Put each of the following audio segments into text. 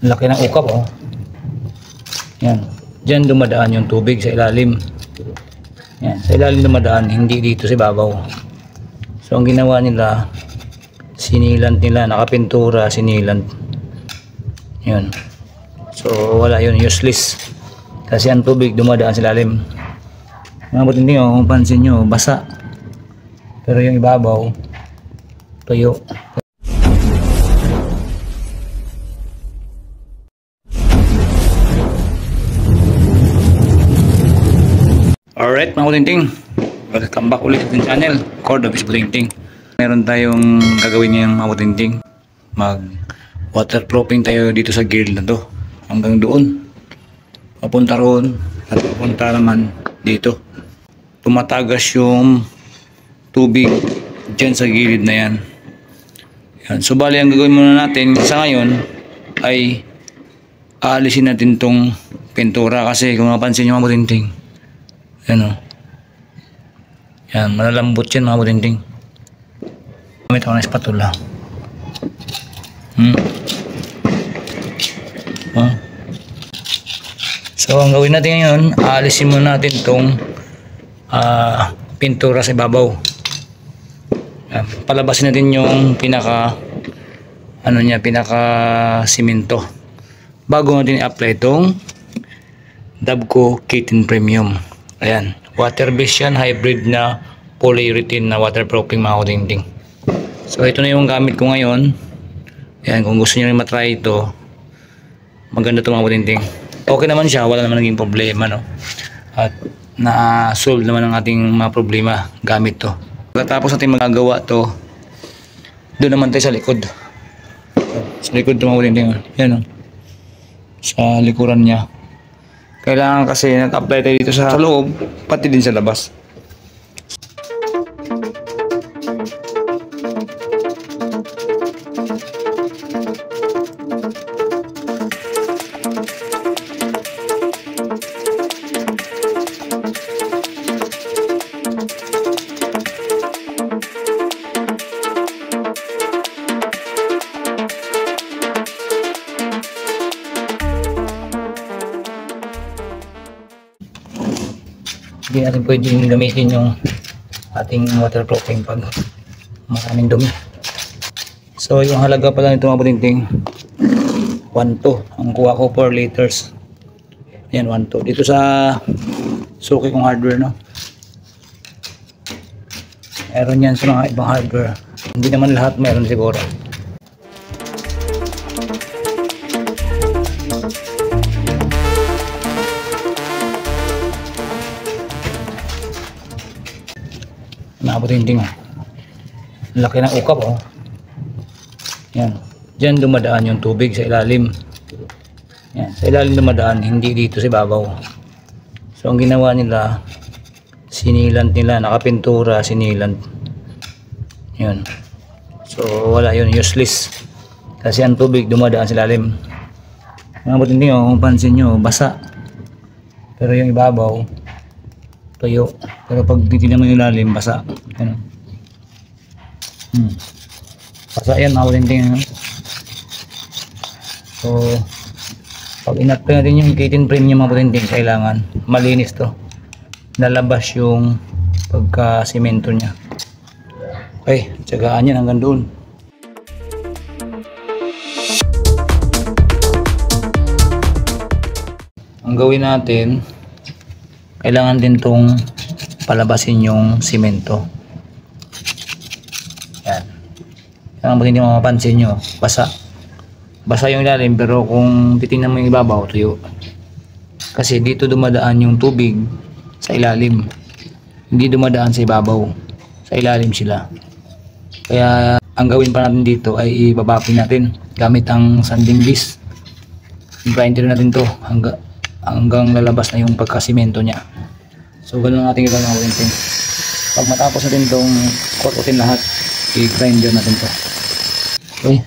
Laki ng ukap, oh. Yan. Diyan dumadaan yung tubig sa ilalim. Yan. Sa ilalim dumadaan, hindi dito sa ibabaw. So ang ginawa nila, sinilant nila, nakapintura, sinilant. Yun. So wala yun, useless. Kasi ang tubig dumadaan sa ilalim. Mga butindi, oh, kung pansin nyo, basa. Pero yung ibabaw, tuyo. Alright mga butinting, welcome back ulit sa channel, Cord Office Butinting. Meron tayong gagawin ngayong mga butinting. Mag waterproofing tayo dito sa grill na to. Hanggang doon, papunta roon at papunta naman dito. Tumatagas yung tubig dyan sa gilid na yan. Yan. So bali ang gagawin muna natin sa ngayon ay aalisin natin tong pintura. Kasi kung napansin nyo mga butinting, yan o. Yan, malalambot yan mga butinting. Gamit ako ng spatula. So ang gawin natin ngayon, aalisin muna natin itong pintura sa ibabaw. Yan, palabasin natin yung pinaka simento bago natin i-apply itong Dabco K10 Premium. Ayan, water based yan, hybrid na polyurethane na waterproofing mga butinting. So ito na yung gamit ko ngayon. Ayan, kung gusto niyo rin matry ito, maganda ito mga butinting. Okay naman siya, wala naman naging problema, no? At na-solve naman ang ating mga problema gamit to. Pagkatapos natin magagawa to, doon naman tayo sa likod. Sa likod ito mga butinting. Yan o. Sa likuran niya. Kailangan kasi nag-apply tayo dito sa loob, pati din sa labas. Hindi natin pwedeng gamitin yung ating waterproofing pag maraming dumi. So yung halaga pala nito mga butinting, 1.2. Ang kuha ko 4 liters. Yan, 1.2. Dito sa suki kong hardware, no? Meron yan sa mga ibang hardware. Hindi naman lahat meron siguro. Butinting, laki ng ukap, oh. Yan, dyan dumadaan yung tubig sa ilalim. Yan, sa ilalim dumadaan, hindi dito sa ibabaw. So ang ginawa nila, sinilant nila, nakapintura, sinilant. Yun. So wala yun, useless. Kasi ang tubig dumadaan sa ilalim. Mga butinting, oh, kung pansin nyo, basa. Pero yung ibabaw, tuyo. Pero pag titignan mo yung ilalim, basa. Ano? Basa yan mga butinting. So pag in-apply natin yung K10 Premium mga butinting, kailangan malinis to, nalabas yung pagka simento nya. Okay, tsagaan yan hanggang doon. Ang gawin natin, kailangan din tong palabasin yung simento. Yan. Kaya hindi mo mapapansin nyo, basa. Basa yung ilalim, pero kung titingnan mo yung ibabaw, tuyo. Kasi dito dumadaan yung tubig sa ilalim. Hindi dumadaan sa ibabaw. Sa ilalim sila. Kaya ang gawin pa natin dito ay ibabapin natin gamit ang sanding disc. I-grinder natin to hanggang lalabas na yung pagkasimento nya. So ganun ang ating ibang mga butinting. Pag matapos natin itong kutin lahat, i-grinder natin to. Okay,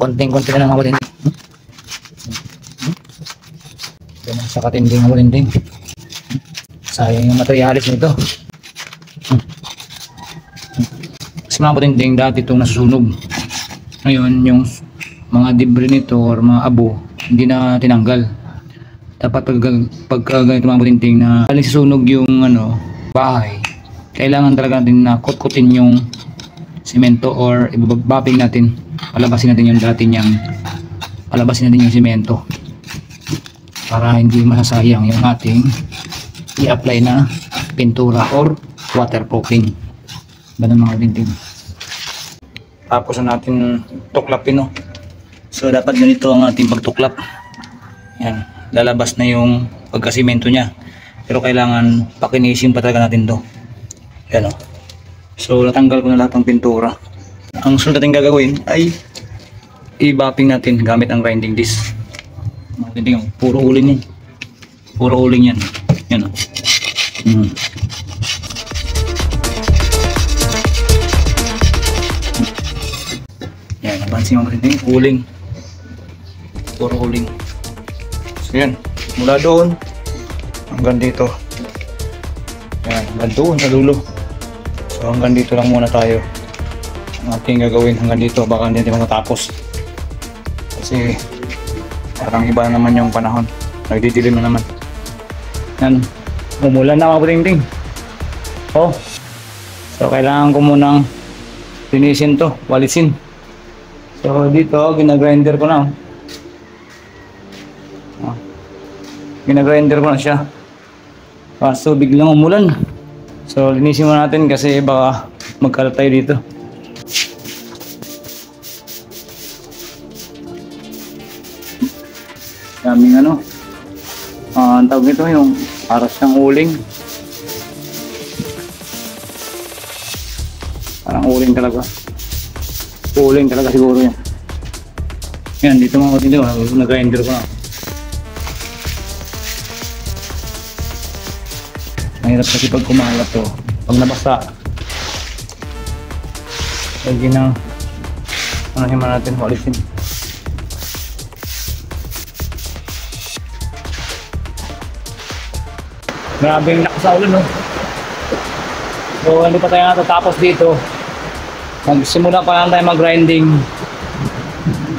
konting-konti na lang mga butinting. Ganun sa katinding mga butinting. Sayang yung materialis nito. Kasi mga butinting, dati itong nasusunog. Ngayon yung mga debris nito or mga abo hindi na tinanggal. Dapat pag ganito mga butinting na susunog yung bahay, kailangan talaga natin na kutkutin yung semento or ibababing natin, palabasin natin yung semento para hindi masasayang yung ating i-apply na pintura or waterproofing. Ganun mga butinting. Tapos na natin tuklapin, no? So dapat ganito ang ating pagtuklap. Yan, lalabas na yung pagkasimento niya. Pero kailangan pakinisin pa talaga natin to. Yan, oh. So natanggal ko na lahat ng pintura. Ang sunod natin gagawin ay i-buffing natin gamit ang grinding disc. Tingnan, puro uling yan. Puro uling yan. Yan, oh. Yan, napansin mo rin yung uling. Puro uling. So yan, mula doon hanggang dito. Yan, hanggang doon sa dulo. So hanggang dito lang muna tayo. Ang ating gagawin hanggang dito, baka hindi natin matatapos. Kasi parang iba naman yung panahon. Nagdidilim na naman. Yan, umulan na mga buting-ting. Oh. So kailangan ko munang linisin to, walisin. So dito, ginagrinder ko na. Ginagrinder ko na siya. Kaso biglang umulan. So linisin mo natin kasi baka magkalat tayo dito. Daming ang tawag nito yung para siyang uling. Parang uling talaga. Uling talaga siguro yan. Yan, dito mga dito, nag-grinder ko na. Mahirap kasi pag kumalat to. Pag nabasa, lagi na naman natin walisin. Grabe yung lakas sa ulan, no? So hindi pa tayo natatapos dito. Magsimula pa lang tayo mag-grinding.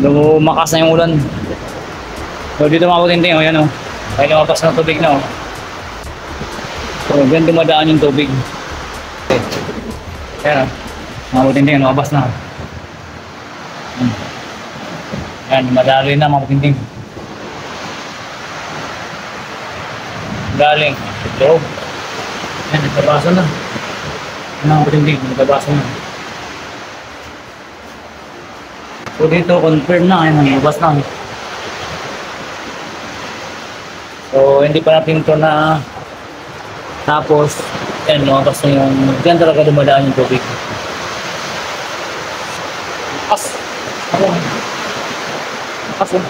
Lumakas na yung ulan. So dito mga butinting, oh, yan, oh. Kaya lumabas na tubig na, oh. So dyan dumadaan yung tubig. Okay. Yan, oh. Mga butinting, lumabas na. Yan, madali na mga butinting. Galing loob. Yan, nagtabasa na. Mga butinting, nagtabasa na. So dito, confirm na, ayun, lumabas na. So hindi pa natin ito na tapos, yan, lumabas na yung, dyan talaga dumadaan yung tubig. Lakas! Lakas, eh.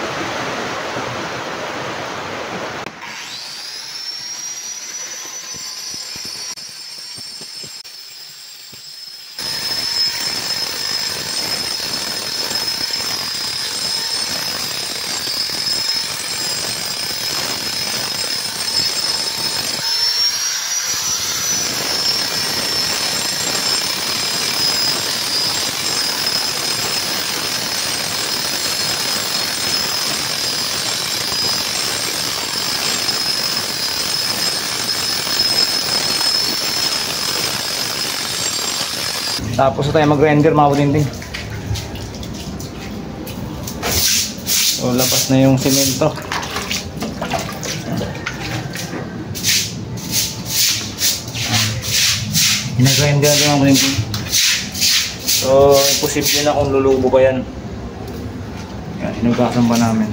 Tapos na tayo mag-render mga butinting. So labas na yung semento. Ginag-render natin mga butinting. So imposible na kung lulubo pa yan. Yan, inugasan pa namin.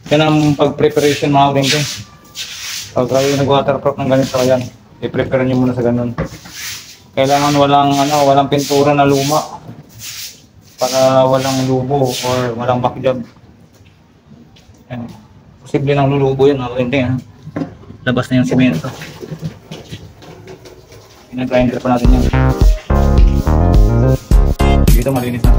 Yan ang pag-preparation mga butinting. Pag kayo nag-waterproof ng ganito, yan, i-prepare nyo muna sa ganun. Kailangan walang pintura na luma para walang lubo or walang backjob. Yan. Posible nang lulubo yan mga butinting. Labas na yung semento. Pinag-grinder pa natin yan. Dito malinis na.